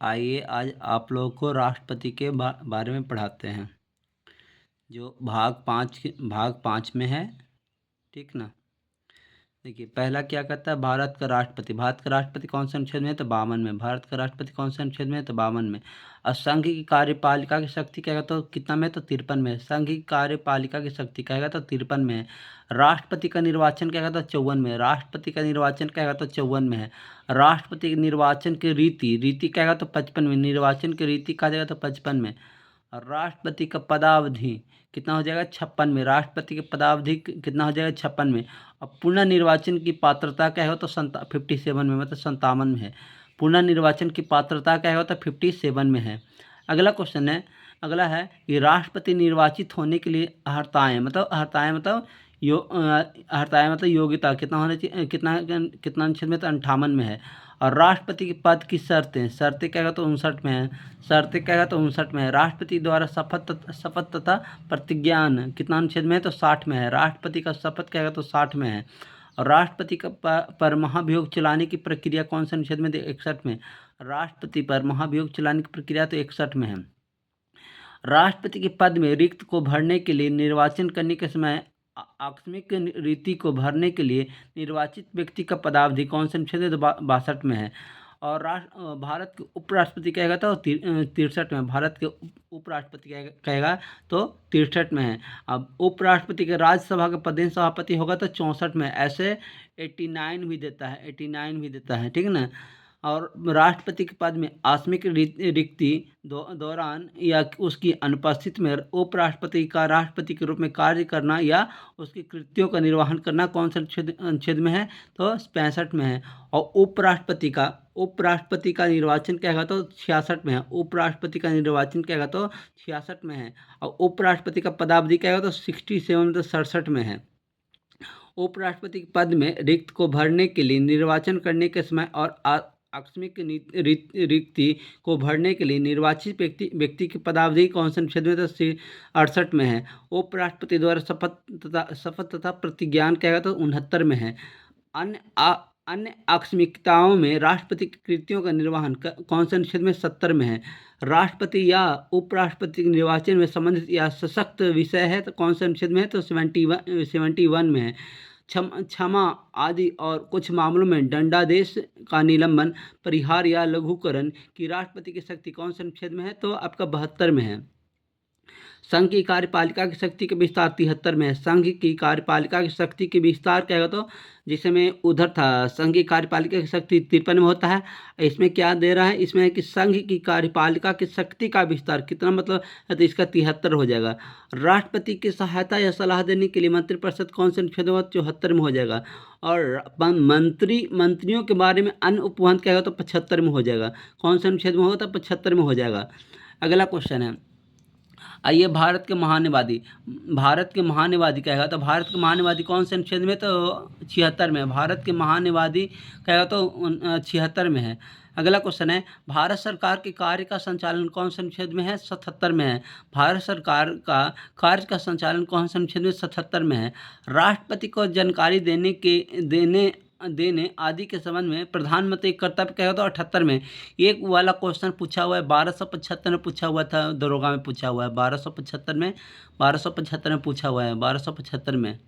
आइए आज आप लोगों को राष्ट्रपति के बारे में पढ़ाते हैं, जो भाग पाँच में है। ठीक ना। देखिए, पहला क्या कहता है, भारत का राष्ट्रपति कौन से अनुच्छेद में है, तो 52 में। भारत का राष्ट्रपति कौन से अनुच्छेद में है, तो 52 में। और संघ की कार्यपालिका की शक्ति कहेगा तो कितना में है, तो 53 में है। संघ की कार्यपालिका की शक्ति कहेगा तो 53 में है। राष्ट्रपति का निर्वाचन कहेगा तो 54 में है। राष्ट्रपति का निर्वाचन कहेगा तो 54 में है। राष्ट्रपति के निर्वाचन की रीति कहेगा तो 55 में। निर्वाचन की रीति कहा जाएगा तो 55 में। और राष्ट्रपति का पदावधि कितना हो जाएगा, 56 में। राष्ट्रपति की पदावधि कितना हो जाएगा, 56 में। अब पुनर्निर्वाचन की पात्रता क्या है, तो 57 में, मतलब 57 में है। पुनर्निर्वाचन की पात्रता क्या है, तो 57 में है। अगला है कि राष्ट्रपति निर्वाचित होने के लिए हर्ताएं मतलब योग्यता कितना होना चाहिए, कितना अनुच्छेद में, तो 58 में है। और राष्ट्रपति के पद की शर्तें कहेगा तो 59 में है। राष्ट्रपति द्वारा शपथ तथा प्रतिज्ञान कितना अनुच्छेद में है, तो 60 में है। राष्ट्रपति का शपथ कहेगा तो 60 में है। और राष्ट्रपति का पर महाभियोग चलाने की प्रक्रिया कौन से अनुच्छेद में, 61 में। राष्ट्रपति पर महाभियोग चलाने की प्रक्रिया तो 61 में है। राष्ट्रपति के पद में रिक्त को भरने के लिए निर्वाचन करने के समय आकस्मिक रीति को भरने के लिए निर्वाचित व्यक्ति का पदावधि कौन से अनुच्छेद 62 में है। और भारत के उपराष्ट्रपति कहेगा तो 63 में। भारत के उपराष्ट्रपति कहेगा तो 63 में है। अब उपराष्ट्रपति के राज्यसभा का प्रदेश सभापति होगा तो 64 में। ऐसे 89 भी देता है, ठीक है ना। और राष्ट्रपति के पद में आकस्मिक रिक्ति दौरान या उसकी अनुपस्थिति में उपराष्ट्रपति का राष्ट्रपति के रूप में कार्य करना या उसके कृत्यों का निर्वहन करना कौन से अनुच्छेद में है, तो 65 में है। और उपराष्ट्रपति का निर्वाचन कहेगा तो 66 में है। उपराष्ट्रपति का निर्वाचन कहेगा तो 66 में है। और उपराष्ट्रपति का पदावधि कहेगा तो 67 तो 67 में है। उपराष्ट्रपति के पद में रिक्त को भरने के लिए निर्वाचन करने के समय और आकस्मिक रिक्ति को भरने के लिए निर्वाचित व्यक्ति की पदावधि कौन से अनुच्छेद में, तो 68 में है। उपराष्ट्रपति द्वारा शपथ तथा प्रतिज्ञान कहेगा तो 69 में है। अन्य आकस्मिकताओं में राष्ट्रपति की कृतियों का निर्वहन कौन से अनुच्छेद में, 70 में है। राष्ट्रपति या उपराष्ट्रपति के निर्वाचन में संबंधित या सशक्त विषय है तो कौन से अनुच्छेद में है, तो 71 में है। क्षमा आदि और कुछ मामलों में दंडादेश का निलंबन, परिहार या लघुकरण की राष्ट्रपति की शक्ति कौन से अनुच्छेद में है, तो आपका 72 में है। संघ की कार्यपालिका की शक्ति के विस्तार 73 में है। संघ की कार्यपालिका की शक्ति के विस्तार कहेगा तो जिसे मैं उधर था, संघ की कार्यपालिका की शक्ति 53 में होता है। इसमें क्या दे रहा है, इसमें है कि संघ की कार्यपालिका की शक्ति का विस्तार कितना, मतलब है तो इसका 73 हो जाएगा। राष्ट्रपति की सहायता या सलाह देने के लिए मंत्रिपरिषद कौन से अनुच्छेद में, 74 में हो जाएगा। और मंत्रियों के बारे में अन्य उपवंत कहेगा तो 75 में हो जाएगा। कौन से अनुच्छेद में होगा, तो 75 में हो जाएगा। अगला क्वेश्चन है, आइए भारत के महान्यवादी कहेगा तो भारत के महान्यवादी कौन से अनुच्छेद में, तो 76 में। भारत के महान्यवादी कहेगा तो 76 में है। अगला क्वेश्चन है, भारत सरकार के कार्य का संचालन कौन से अनुच्छेद में है, 77 में है। भारत सरकार का कार्य का संचालन कौन से अनुच्छेद में, 77 में है। राष्ट्रपति को जानकारी देने आदि के संबंध में प्रधानमंत्री कर्तव्य कहेगा तो 78 में। एक वाला क्वेश्चन पूछा हुआ है 1275 में पूछा हुआ था, दरोगा में पूछा हुआ है 1275 में पूछा हुआ है 1275 में।